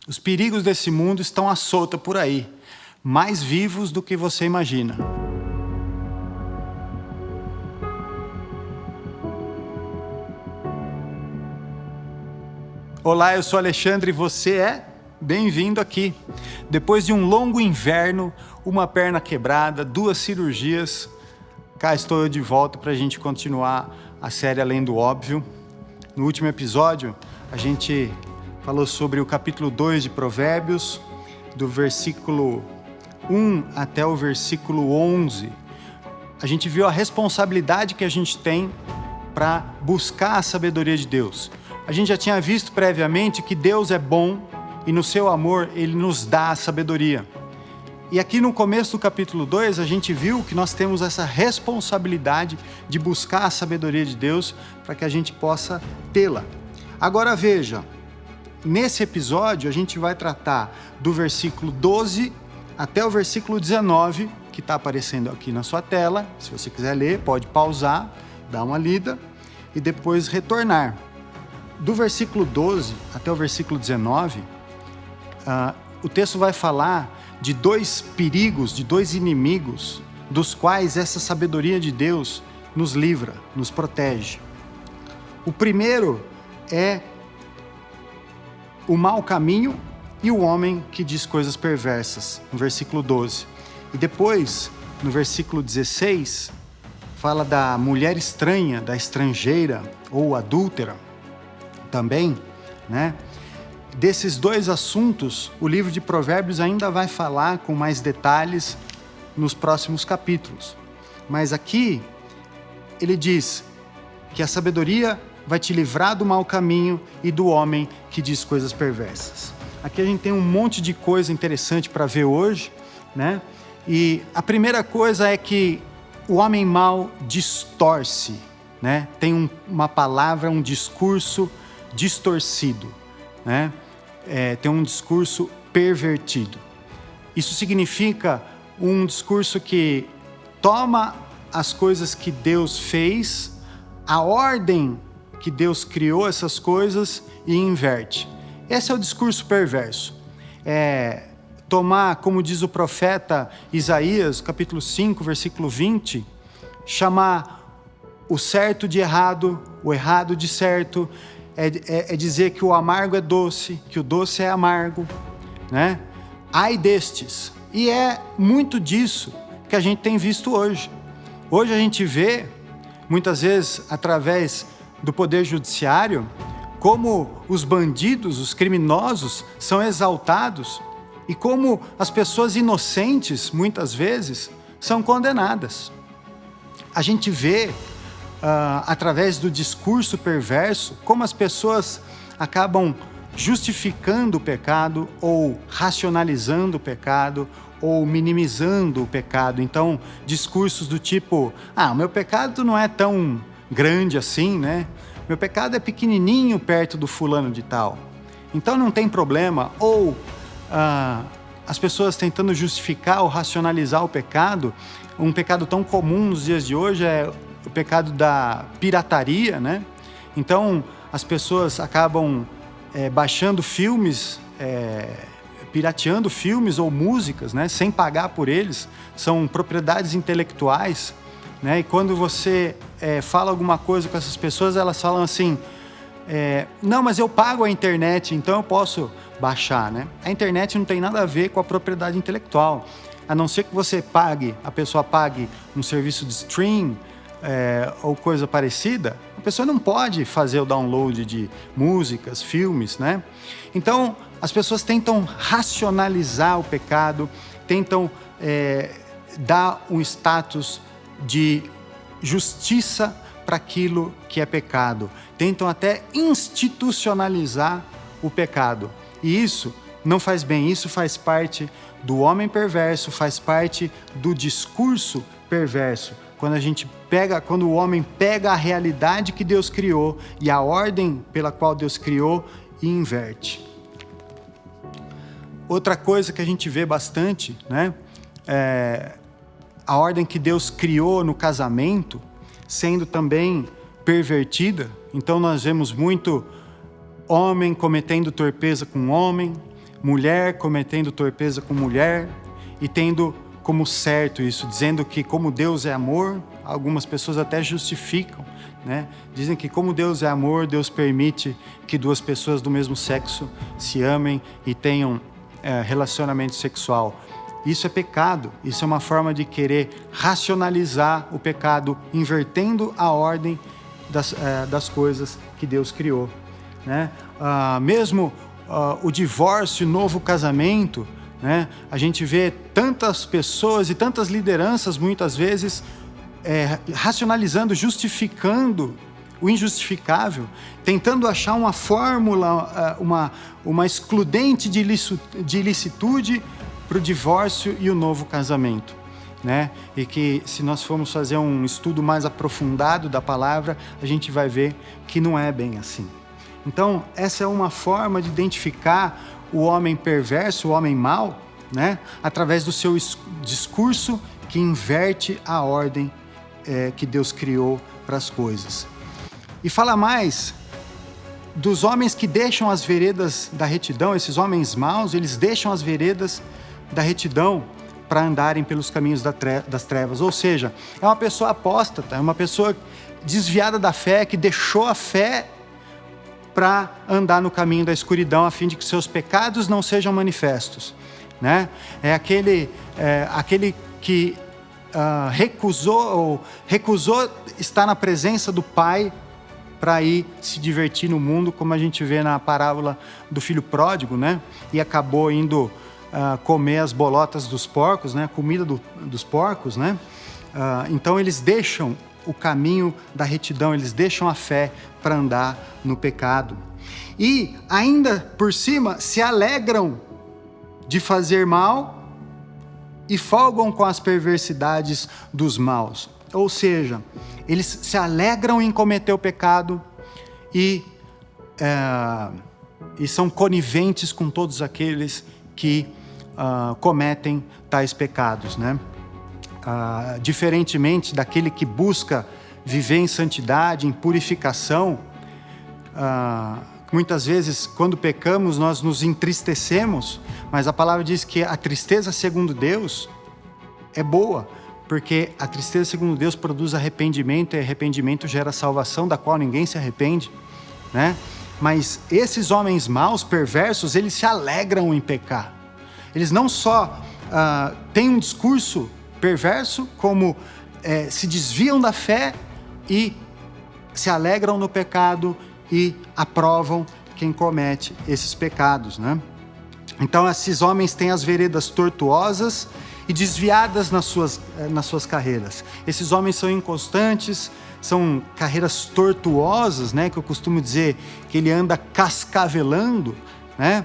Os perigos desse mundo estão à solta por aí, mais vivos do que você imagina. Olá, eu sou Alexandre e você é bem-vindo aqui. Depois de um longo inverno, uma perna quebrada, 2 cirurgias, cá estou eu de volta para a gente continuar a série Além do Óbvio. No último episódio, a gente falou sobre o capítulo 2 de Provérbios, do versículo 1 até o versículo 11. A gente viu a responsabilidade que a gente tem para buscar a sabedoria de Deus. A gente já tinha visto previamente que Deus é bom e no seu amor Ele nos dá a sabedoria. E aqui no começo do capítulo 2 a gente viu que nós temos essa responsabilidade de buscar a sabedoria de Deus para que a gente possa tê-la. Agora veja, nesse episódio a gente vai tratar do versículo 12 até o versículo 19, que está aparecendo aqui na sua tela. Se você quiser ler, pode pausar, dar uma lida e depois retornar. Do versículo 12 até o versículo 19, o texto vai falar de 2 perigos, de 2 inimigos, dos quais essa sabedoria de Deus nos livra, nos protege. O primeiro é o mau caminho e o homem que diz coisas perversas, no versículo 12. E depois, no versículo 16, fala da mulher estranha, da estrangeira ou adúltera também, né? Desses 2 assuntos, o livro de Provérbios ainda vai falar com mais detalhes nos próximos capítulos. Mas aqui, ele diz que a sabedoria vai te livrar do mau caminho e do homem que diz coisas perversas. Aqui a gente tem um monte de coisa interessante para ver hoje, né? E a primeira coisa é que o homem mau distorce, né? Tem uma palavra, um discurso distorcido, né? Tem um discurso pervertido. Isso significa um discurso que toma as coisas que Deus fez, a ordem que Deus criou essas coisas e inverte. Esse é o discurso perverso. Tomar, como diz o profeta Isaías, capítulo 5, versículo 20, chamar o certo de errado, o errado de certo, é dizer que o amargo é doce, que o doce é amargo, né? Ai destes. E é muito disso que a gente tem visto hoje. Hoje a gente vê, muitas vezes, através do poder judiciário, como os bandidos, os criminosos, são exaltados e como as pessoas inocentes, muitas vezes, são condenadas. A gente vê, através do discurso perverso, como as pessoas acabam justificando o pecado ou racionalizando o pecado ou minimizando o pecado. Então, discursos do tipo, o meu pecado não é tão grande assim, né? Meu pecado é pequenininho perto do fulano de tal, então não tem problema. Ou as pessoas tentando justificar ou racionalizar o pecado. Um pecado tão comum nos dias de hoje é o pecado da pirataria, né? Então, as pessoas acabam baixando filmes, pirateando filmes ou músicas, né? Sem pagar por eles. São propriedades intelectuais, né? E quando você fala alguma coisa com essas pessoas, elas falam assim, não, mas eu pago a internet, então eu posso baixar, né? A internet não tem nada a ver com a propriedade intelectual. A não ser que você a pessoa pague um serviço de stream, ou coisa parecida, a pessoa não pode fazer o download de músicas, filmes, né? Então, as pessoas tentam racionalizar o pecado, tentam dar um status de justiça para aquilo que é pecado. Tentam até institucionalizar o pecado. E isso não faz bem, isso faz parte do homem perverso, faz parte do discurso perverso. Quando o homem pega a realidade que Deus criou e a ordem pela qual Deus criou e inverte. Outra coisa que a gente vê bastante, né, a ordem que Deus criou no casamento sendo também pervertida. Então nós vemos muito homem cometendo torpeza com homem, mulher cometendo torpeza com mulher e tendo como certo isso, dizendo que como Deus é amor, algumas pessoas até justificam, né? Dizem que como Deus é amor, Deus permite que duas pessoas do mesmo sexo se amem e tenham relacionamento sexual. Isso é pecado, isso é uma forma de querer racionalizar o pecado, invertendo a ordem das coisas que Deus criou, né? Mesmo o divórcio e novo casamento, né? A gente vê tantas pessoas e tantas lideranças, muitas vezes, racionalizando, justificando o injustificável, tentando achar uma fórmula, uma excludente de ilicitude para o divórcio e o novo casamento, né? E que, se nós formos fazer um estudo mais aprofundado da palavra, a gente vai ver que não é bem assim. Então, essa é uma forma de identificar o homem perverso, o homem mau, né? Através do seu discurso que inverte a ordem que Deus criou para as coisas. E fala mais dos homens que deixam as veredas da retidão. Esses homens maus, eles deixam as veredas da retidão para andarem pelos caminhos das trevas. Ou seja, é uma pessoa apóstata, é uma pessoa desviada da fé, que deixou a fé para andar no caminho da escuridão, a fim de que seus pecados não sejam manifestos, né? É aquele que recusou estar na presença do Pai para ir se divertir no mundo, como a gente vê na parábola do filho pródigo, né? E acabou indo comer as bolotas dos porcos, né? A comida dos porcos, né? Então eles deixam o caminho da retidão, eles deixam a fé para andar no pecado. E ainda por cima se alegram de fazer mal e folgam com as perversidades dos maus. Ou seja, eles se alegram em cometer o pecado e são coniventes com todos aqueles que cometem tais pecados, né? Diferentemente daquele que busca viver em santidade, em purificação, muitas vezes, quando pecamos, nós nos entristecemos, mas a palavra diz que a tristeza segundo Deus é boa, porque a tristeza segundo Deus produz arrependimento, e arrependimento gera salvação, da qual ninguém se arrepende, né? Mas esses homens maus, perversos, eles se alegram em pecar. Eles não só têm um discurso perverso, como se desviam da fé e se alegram no pecado e aprovam quem comete esses pecados, né? Então, esses homens têm as veredas tortuosas e desviadas nas suas carreiras. Esses homens são inconstantes, são carreiras tortuosas, né? Que eu costumo dizer que ele anda cascavelando, né?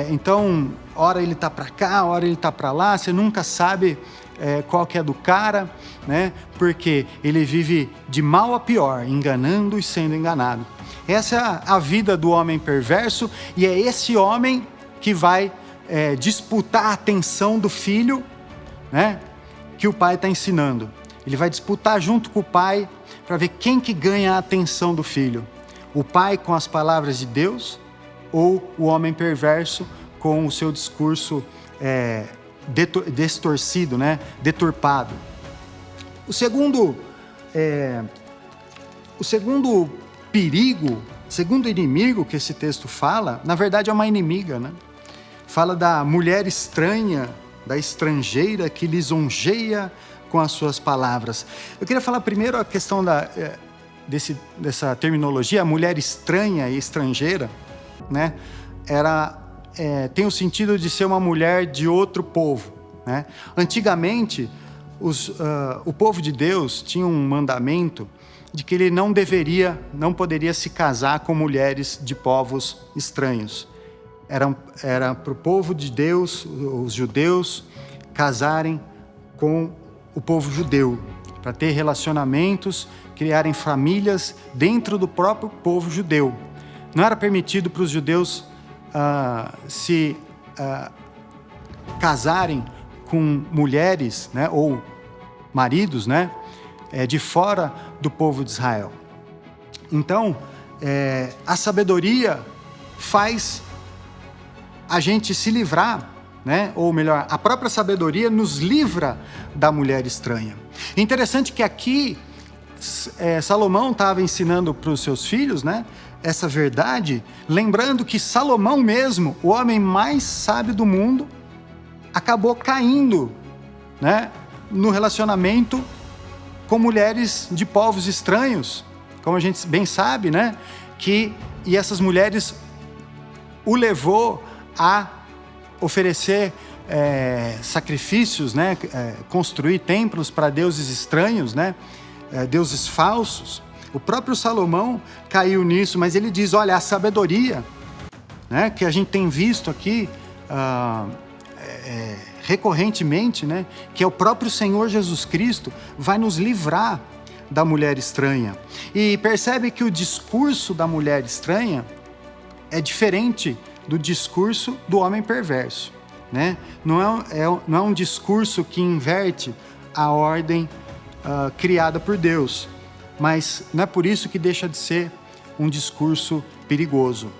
Então, ora ele está para cá, ora ele está para lá, você nunca sabe qual que é do cara, né? Porque ele vive de mal a pior, enganando e sendo enganado. Essa é a vida do homem perverso, e é esse homem que vai disputar a atenção do filho, né? Que o pai está ensinando. Ele vai disputar junto com o pai para ver quem que ganha a atenção do filho. O pai com as palavras de Deus, ou o homem perverso com o seu discurso distorcido, né? Deturpado. O segundo perigo, segundo inimigo que esse texto fala, na verdade é uma inimiga, né? Fala da mulher estranha, da estrangeira que lisonjeia com as suas palavras. Eu queria falar primeiro a questão dessa terminologia, a mulher estranha e estrangeira, né? Tem o sentido de ser uma mulher de outro povo, né? Antigamente, o povo de Deus tinha um mandamento de que ele não poderia se casar com mulheres de povos estranhos. Era para o povo de Deus, os judeus, casarem com o povo judeu, para ter relacionamentos, criarem famílias dentro do próprio povo judeu. Não era permitido para os judeus se casarem com mulheres, né, ou maridos, né, de fora do povo de Israel. Então, a sabedoria faz a gente se livrar, né? Ou melhor, a própria sabedoria nos livra da mulher estranha. Interessante que aqui Salomão estava ensinando para os seus filhos, né, essa verdade, lembrando que Salomão mesmo, o homem mais sábio do mundo, acabou caindo, né, no relacionamento com mulheres de povos estranhos, como a gente bem sabe, né, e essas mulheres o levou a oferecer sacrifícios, né, construir templos para deuses estranhos, né, deuses falsos. O próprio Salomão caiu nisso, mas ele diz, olha, a sabedoria, né, que a gente tem visto aqui recorrentemente, né, que é o próprio Senhor Jesus Cristo, vai nos livrar da mulher estranha. E percebe que o discurso da mulher estranha é diferente do discurso do homem perverso, né? Não é um discurso que inverte a ordem criada por Deus, mas não é por isso que deixa de ser um discurso perigoso.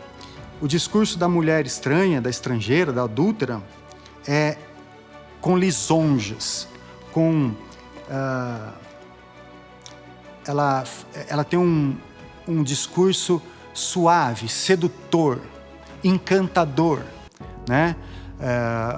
O discurso da mulher estranha, da estrangeira, da adúltera, é com lisonjas, ela tem um discurso suave, sedutor, encantador, né?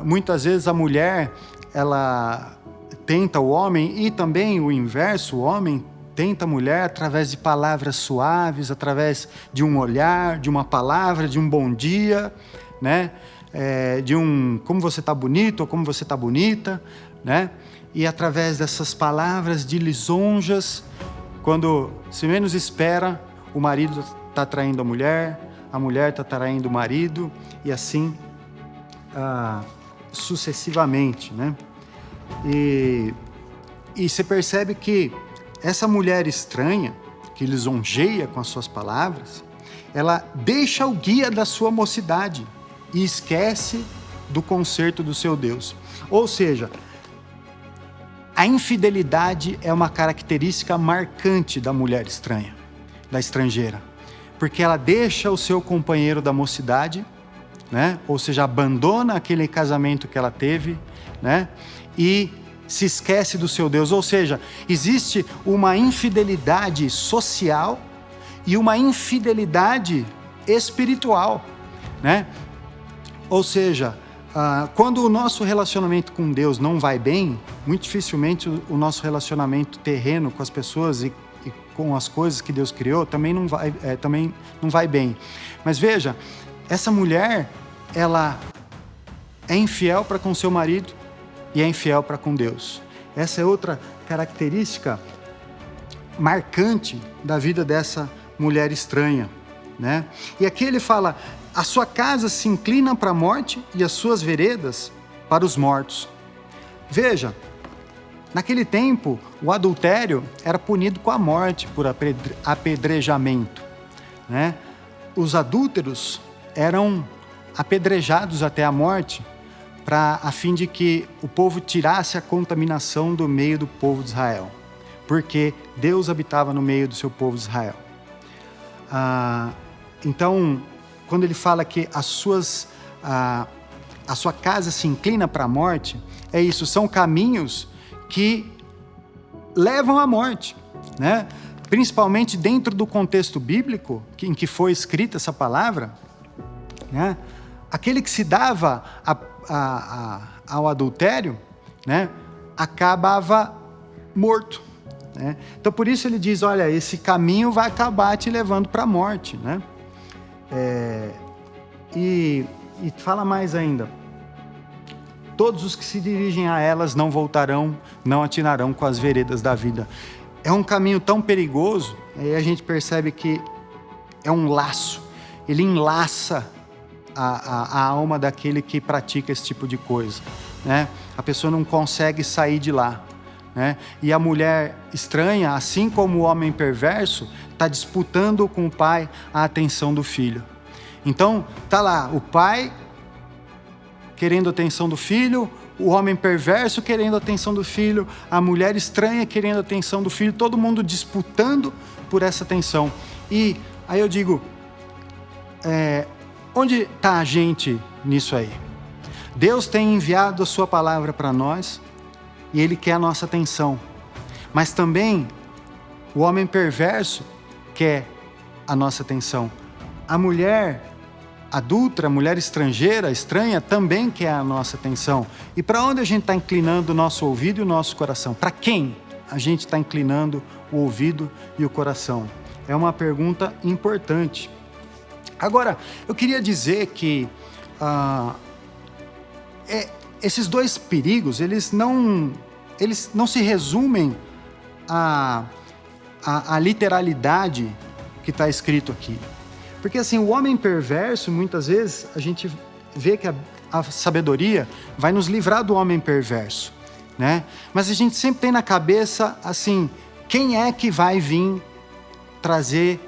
Muitas vezes a mulher, ela tenta o homem, e também o inverso, o homem tenta a mulher através de palavras suaves, através de um olhar, de uma palavra, de um bom dia, né? De um como você está bonito ou como você está bonita, né? E através dessas palavras de lisonjas, quando se menos espera, o marido está traindo a mulher está traindo o marido, e assim sucessivamente, né? E você percebe que essa mulher estranha, que lisonjeia com as suas palavras, ela deixa o guia da sua mocidade e esquece do conserto do seu Deus. Ou seja, a infidelidade é uma característica marcante da mulher estranha, da estrangeira, porque ela deixa o seu companheiro da mocidade, né? Ou seja, abandona aquele casamento que ela teve, né? E se esquece do seu Deus. Ou seja, existe uma infidelidade social e uma infidelidade espiritual, né? Ou seja, quando o nosso relacionamento com Deus não vai bem, muito dificilmente o nosso relacionamento terreno com as pessoas e com as coisas que Deus criou também não vai bem. Mas veja, essa mulher, ela é infiel para com seu marido e é infiel para com Deus. Essa é outra característica marcante da vida dessa mulher estranha, né? E aqui ele fala, a sua casa se inclina para a morte e as suas veredas para os mortos. Veja, naquele tempo, o adultério era punido com a morte por apedrejamento, né? Os adúlteros eram apedrejados até a morte, a fim de que o povo tirasse a contaminação do meio do povo de Israel, porque Deus habitava no meio do seu povo de Israel. Então, quando ele fala que a sua casa se inclina para a morte, é isso, são caminhos que levam à morte, né? Principalmente dentro do contexto bíblico em que foi escrita essa palavra, né? Aquele que se dava ao adultério, né, acabava morto, né? Então por isso ele diz, olha, esse caminho vai acabar te levando para a morte, né? E fala mais ainda, todos os que se dirigem a elas não voltarão, não atinarão com as veredas da vida. É um caminho tão perigoso, aí a gente percebe que é um laço, ele enlaça a alma daquele que pratica esse tipo de coisa, né? A pessoa não consegue sair de lá, né? E a mulher estranha, assim como o homem perverso, está disputando com o pai a atenção do filho. Então, tá lá, o pai querendo a atenção do filho, o homem perverso querendo a atenção do filho, a mulher estranha querendo a atenção do filho, todo mundo disputando por essa atenção. E aí eu digo, onde está a gente nisso aí? Deus tem enviado a sua palavra para nós e Ele quer a nossa atenção. Mas também o homem perverso quer a nossa atenção. A mulher adúltera, a mulher estrangeira, estranha, também quer a nossa atenção. E para onde a gente está inclinando o nosso ouvido e o nosso coração? Para quem a gente está inclinando o ouvido e o coração? É uma pergunta importante. Agora, eu queria dizer que esses dois perigos, eles não se resumem à literalidade que está escrito aqui. Porque assim, o homem perverso, muitas vezes, a gente vê que a sabedoria vai nos livrar do homem perverso, né? Mas a gente sempre tem na cabeça, assim, quem é que vai vir trazer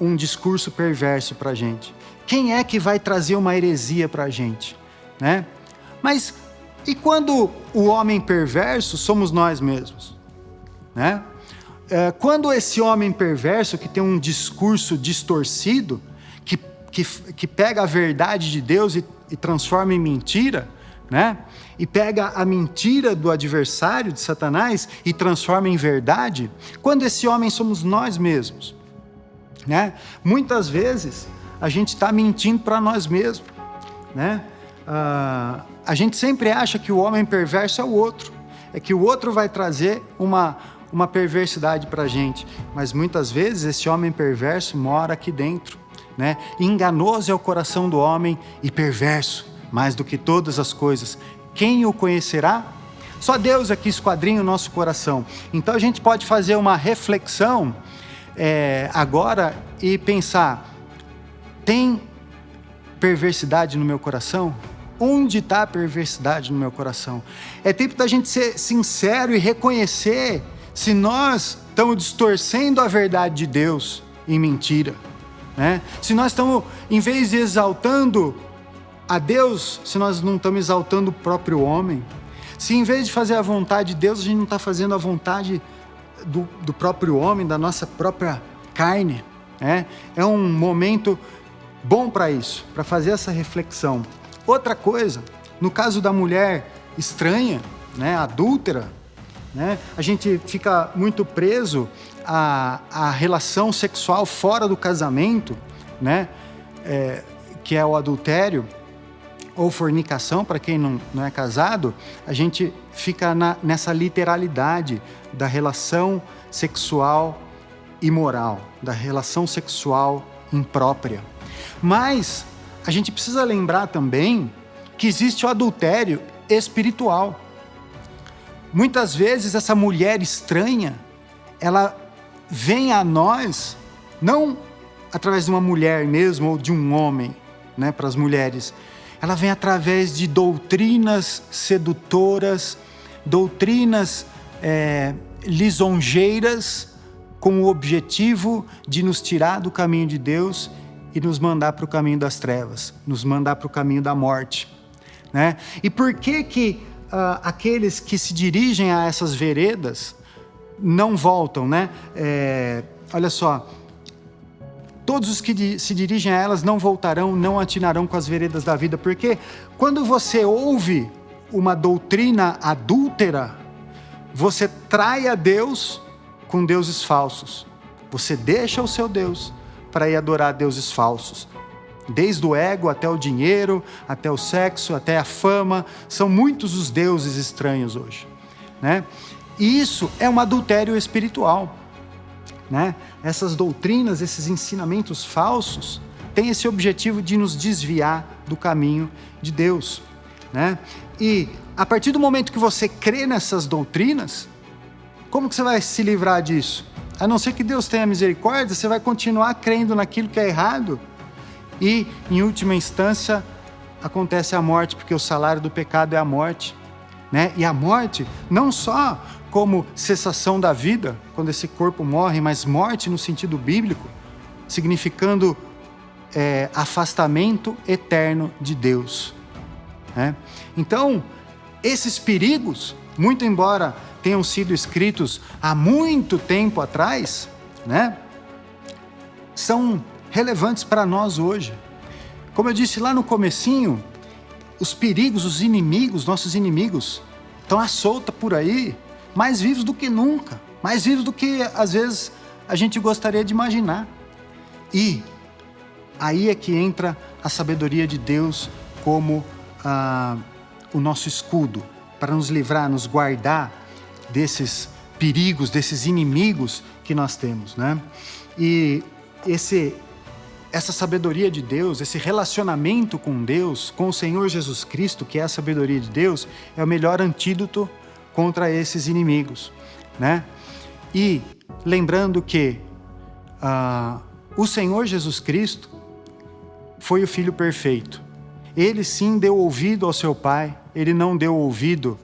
um discurso perverso para a gente? Quem é que vai trazer uma heresia para a gente, né? Mas e quando o homem perverso somos nós mesmos, né? Quando esse homem perverso que tem um discurso distorcido, que pega a verdade de Deus e transforma em mentira, né? E pega a mentira do adversário, de Satanás, e transforma em verdade, quando esse homem somos nós mesmos, né? Muitas vezes a gente está mentindo para nós mesmos, né? A gente sempre acha que o homem perverso é o outro, é que o outro vai trazer uma perversidade para a gente, mas muitas vezes esse homem perverso mora aqui dentro, né? Enganoso é o coração do homem e perverso, mais do que todas as coisas. Quem o conhecerá? Só Deus aqui esquadrinha o nosso coração. Então a gente pode fazer uma reflexão agora e pensar: tem perversidade no meu coração? Onde está a perversidade no meu coração? É tempo da gente ser sincero e reconhecer se nós estamos distorcendo a verdade de Deus em mentira, né? Se nós estamos, em vez de exaltando a Deus, se nós não estamos exaltando o próprio homem, se em vez de fazer a vontade de Deus, a gente não está fazendo a vontade do próprio homem, da nossa própria carne, né? É um momento bom para isso, para fazer essa reflexão. Outra coisa, no caso da mulher estranha, né, adúltera, né, a gente fica muito preso à relação sexual fora do casamento, né, que é o adultério ou fornicação, para quem não é casado. A gente fica nessa literalidade da relação sexual imoral, da relação sexual imprópria. Mas a gente precisa lembrar também que existe o adultério espiritual. Muitas vezes essa mulher estranha, ela vem a nós, não através de uma mulher mesmo ou de um homem, né, para as mulheres. Ela vem através de doutrinas sedutoras, doutrinas lisonjeiras, com o objetivo de nos tirar do caminho de Deus e nos mandar para o caminho das trevas, nos mandar para o caminho da morte, né? E por que aqueles que se dirigem a essas veredas não voltam, né? Olha só, todos os que se dirigem a elas não voltarão, não atinarão com as veredas da vida, porque quando você ouve uma doutrina adúltera, você trai a Deus com deuses falsos. Você deixa o seu Deus para ir adorar deuses falsos. Desde o ego até o dinheiro, até o sexo, até a fama, são muitos os deuses estranhos hoje, né? E isso é um adultério espiritual, né? Essas doutrinas, esses ensinamentos falsos, têm esse objetivo de nos desviar do caminho de Deus, né? E a partir do momento que você crê nessas doutrinas, como que você vai se livrar disso? A não ser que Deus tenha misericórdia, você vai continuar crendo naquilo que é errado e, em última instância, acontece a morte, porque o salário do pecado é a morte, né? E a morte, não só como cessação da vida, quando esse corpo morre, mas morte no sentido bíblico, significando afastamento eterno de Deus, né? Então, esses perigos, muito embora tenham sido escritos há muito tempo atrás, né, são relevantes para nós hoje. Como eu disse lá no comecinho, os perigos, os inimigos, nossos inimigos, estão à solta por aí, mais vivos do que nunca, mais vivos do que às vezes a gente gostaria de imaginar. E aí é que entra a sabedoria de Deus como o nosso escudo, para nos livrar, nos guardar desses perigos, desses inimigos que nós temos, né? E essa sabedoria de Deus, esse relacionamento com Deus, com o Senhor Jesus Cristo, que é a sabedoria de Deus, é o melhor antídoto contra esses inimigos, né? E lembrando que o Senhor Jesus Cristo foi o Filho perfeito. Ele sim deu ouvido ao seu Pai, ele não deu ouvido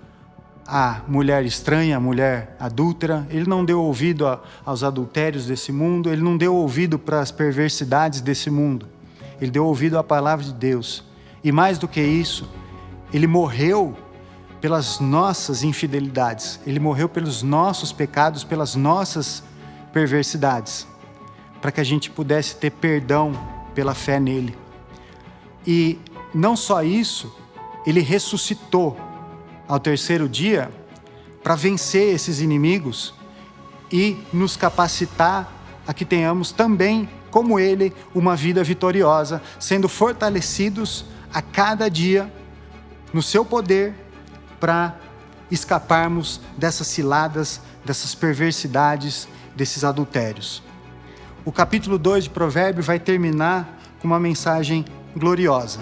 à mulher estranha, à mulher adúltera, ele não deu ouvido aos adultérios desse mundo, ele não deu ouvido para as perversidades desse mundo, ele deu ouvido à palavra de Deus. E mais do que isso, ele morreu pelas nossas infidelidades, ele morreu pelos nossos pecados, pelas nossas perversidades, para que a gente pudesse ter perdão pela fé nele. E não só isso, ele ressuscitou ao terceiro dia para vencer esses inimigos e nos capacitar a que tenhamos também, como ele, uma vida vitoriosa, sendo fortalecidos a cada dia no seu poder para escaparmos dessas ciladas, dessas perversidades, desses adultérios. O capítulo 2 de Provérbios vai terminar com uma mensagem gloriosa.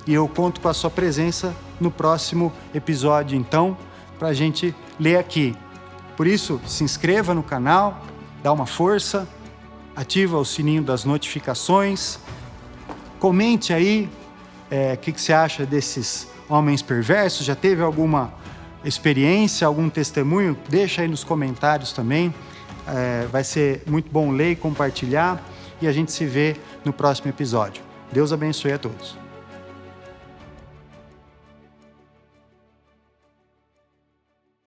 E eu conto com a sua presença no próximo episódio, então, para a gente ler aqui. Por isso, se inscreva no canal, dá uma força, ativa o sininho das notificações, comente aí o que você acha desses homens perversos, já teve alguma experiência, algum testemunho? Deixa aí nos comentários também, vai ser muito bom ler e compartilhar, e a gente se vê no próximo episódio. Deus abençoe a todos.